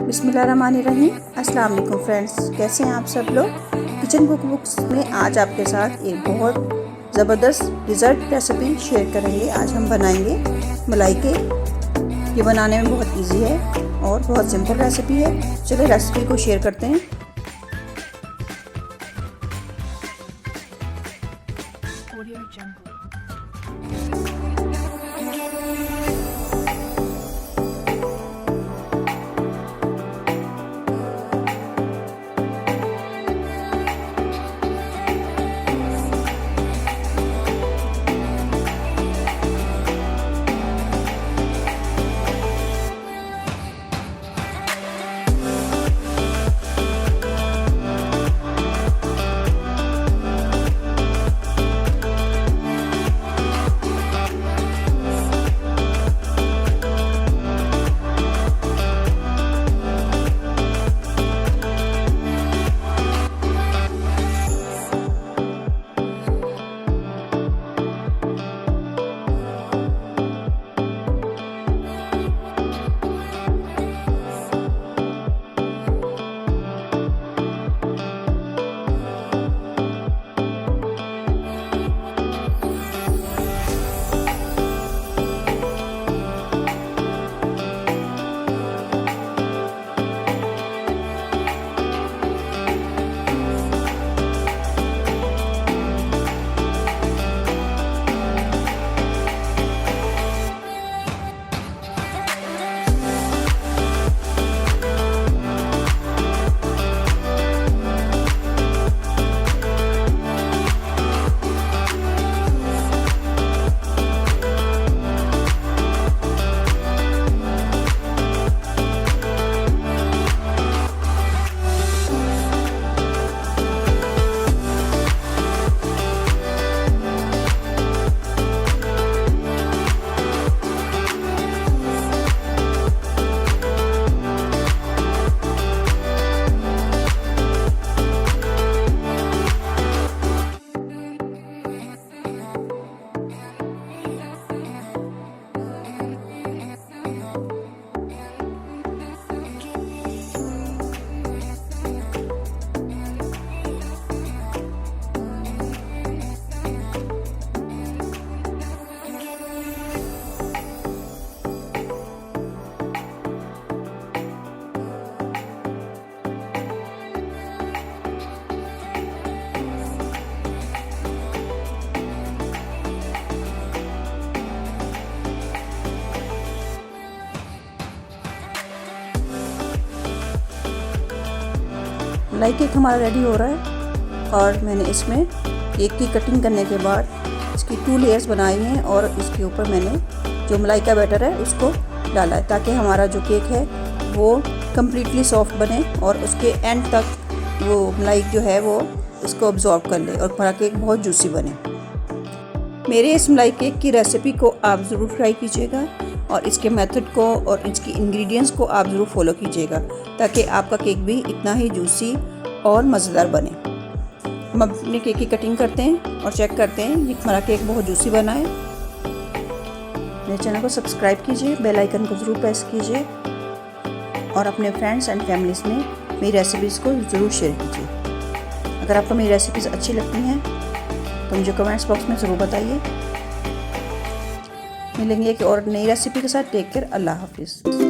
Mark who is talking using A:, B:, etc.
A: बिस्मिल्लाहिर्रहमानिर्रहीम। अस्सलाम वालेकुम फ्रेंड्स, कैसे हैं आप सब लोग। किचन कुक बुक्स में आज आपके साथ एक बहुत ज़बरदस्त डिज़र्ट रेसिपी शेयर करेंगे। आज हम बनाएंगे मलाई केक। ये बनाने में बहुत इजी है और बहुत सिंपल रेसिपी है। चलिए रेसिपी को शेयर करते हैं। मलाई केक हमारा रेडी हो रहा है और मैंने इसमें केक की कटिंग करने के बाद इसकी 2 लेयर्स बनाई हैं और इसके ऊपर मैंने जो मलाई का बैटर है उसको डाला है ताकि हमारा जो केक है वो कम्प्लीटली सॉफ्ट बने और उसके एंड तक वो मलाई जो है वो इसको अब्जॉर्ब कर ले और हमारा केक बहुत जूसी बने। मेरे इस मलाई केक की रेसिपी को आप ज़रूर ट्राई कीजिएगा और इसके मेथड को और इसकी इंग्रेडिएंट्स को आप ज़रूर फॉलो कीजिएगा ताकि आपका केक भी इतना ही जूसी और मज़ेदार बने। हम अपने केक की कटिंग करते हैं और चेक करते हैं ये हमारा केक बहुत जूसी बना है। मेरे चैनल को सब्सक्राइब कीजिए, बेल आइकन को ज़रूर प्रेस कीजिए और अपने फ्रेंड्स एंड फैमिलीज़ में मेरी रेसिपीज़ को ज़रूर शेयर कीजिए। अगर आपको मेरी रेसिपीज़ अच्छी लगती हैं तो मुझे कमेंट्स बॉक्स में ज़रूर बताइए। मिलेंगे एक और नई रेसिपी के साथ। टेक केयर, अल्लाह हाफिज़।